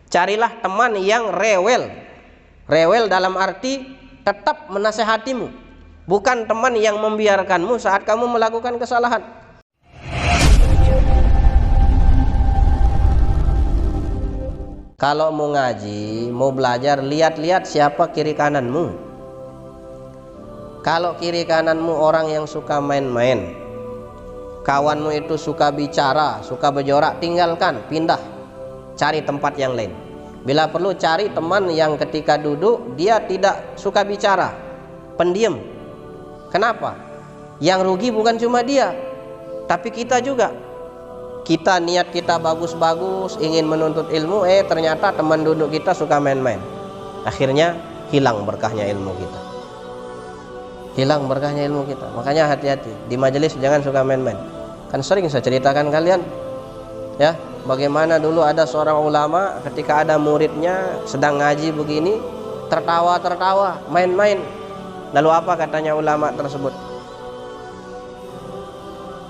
Carilah teman yang rewel. Rewel dalam arti tetap menasehatimu, bukan teman yang membiarkanmu saat kamu melakukan kesalahan. Kalau mau ngaji, mau belajar, lihat-lihat siapa kiri kananmu. Kalau kiri kananmu orang yang suka main-main, kawanmu itu suka bicara, suka berjorak, tinggalkan, pindah, cari tempat yang lain. Bila perlu cari teman yang ketika duduk dia tidak suka bicara, pendiam. Kenapa? Yang rugi bukan cuma dia, tapi kita juga. Kita niat kita bagus-bagus, ingin menuntut ilmu, ternyata teman duduk kita suka main-main. Akhirnya hilang berkahnya ilmu kita. Hilang berkahnya ilmu kita. Makanya hati-hati di majelis, jangan suka main-main. Kan sering saya ceritakan kalian, ya, bagaimana dulu ada seorang ulama ketika ada muridnya sedang ngaji begini, tertawa-tertawa, main-main. Lalu apa katanya ulama tersebut?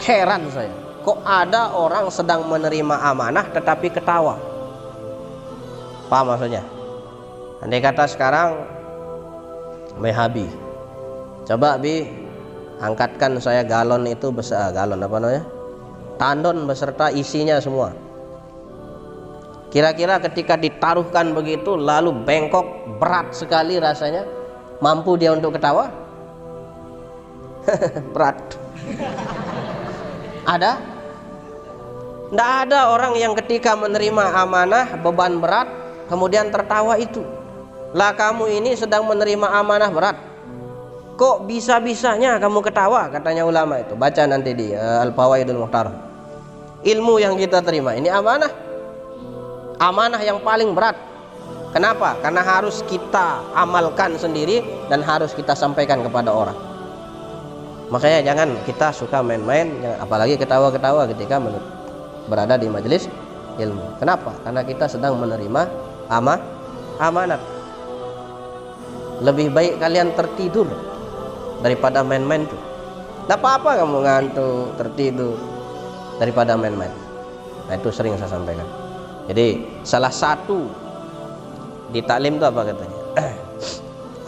Heran saya, kok ada orang sedang menerima amanah tetapi ketawa? Paham maksudnya? Andai kata sekarang Habi, coba Bi, angkatkan saya galon itu besar, galon apa namanya? Tandon beserta isinya semua. Kira-kira ketika ditaruhkan begitu lalu bengkok, berat sekali rasanya, mampu dia untuk ketawa? Berat. Ada? Tidak ada orang yang ketika menerima amanah beban berat kemudian tertawa itu. Lah kamu ini sedang menerima amanah berat, kok bisa-bisanya kamu ketawa? Katanya ulama itu. Baca nanti di Al-Fawaidul Muhtaram. Ilmu yang kita terima ini amanah, amanah yang paling berat. Kenapa? Karena harus kita amalkan sendiri dan harus kita sampaikan kepada orang. Makanya jangan kita suka main-main, apalagi ketawa-ketawa ketika berada di majelis ilmu. Kenapa? Karena kita sedang menerima amanat. Lebih baik kalian tertidur daripada main-main tuh. Tidak apa-apa kamu ngantuk, tertidur, daripada main-main. Nah, itu sering saya sampaikan. Jadi salah satu di taklim itu apa katanya?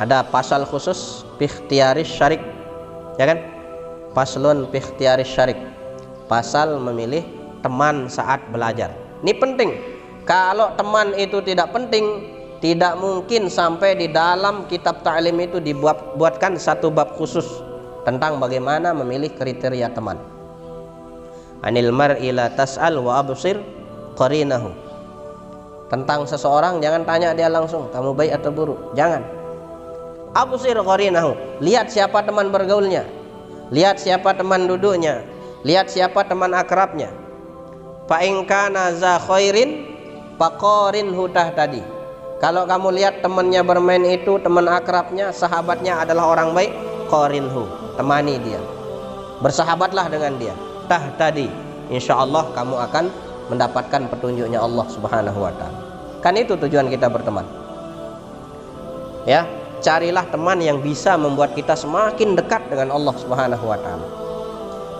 Ada pasal khusus ikhtiyari syarik, ya kan? Paslun ikhtiyari syarik, pasal memilih teman saat belajar. Ini penting. Kalau teman itu tidak penting, tidak mungkin sampai di dalam kitab ta'lim itu dibuatkan satu bab khusus tentang bagaimana memilih kriteria teman. Anil mar'i la tas'al wa absir qarinahu. Tentang seseorang jangan tanya dia langsung, kamu baik atau buruk. Jangan. Absir qarinahu. Lihat siapa teman bergaulnya. Lihat siapa teman duduknya. Lihat siapa teman akrabnya. Fa in kana za khairin faqarinhu tahtadi. Kalau kamu lihat temannya bermain itu, teman akrabnya, sahabatnya adalah orang baik, qarinhu, temani dia. Bersahabatlah dengan dia. Tahtadi. Insyaallah kamu akan mendapatkan petunjuknya Allah Subhanahu wa taala. Kan itu tujuan kita berteman. Ya, carilah teman yang bisa membuat kita semakin dekat dengan Allah Subhanahu wa taala.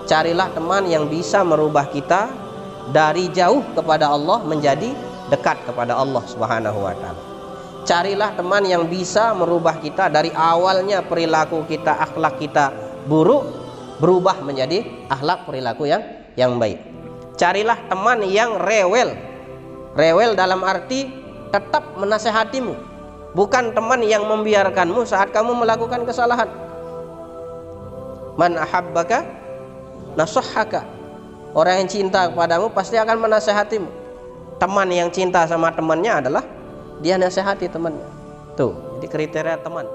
Carilah teman yang bisa merubah kita dari jauh kepada Allah menjadi dekat kepada Allah Subhanahu wa taala. Carilah teman yang bisa merubah kita dari awalnya perilaku kita, akhlak kita buruk, berubah menjadi akhlak perilaku yang baik. Carilah teman yang rewel. Rewel dalam arti tetap menasehatimu, bukan teman yang membiarkanmu saat kamu melakukan kesalahan. Man ahabbaka nasahhaka. Orang yang cinta kepadamu pasti akan menasehatimu. Teman yang cinta sama temannya adalah dia nasihati temannya. Tuh, jadi kriteria teman.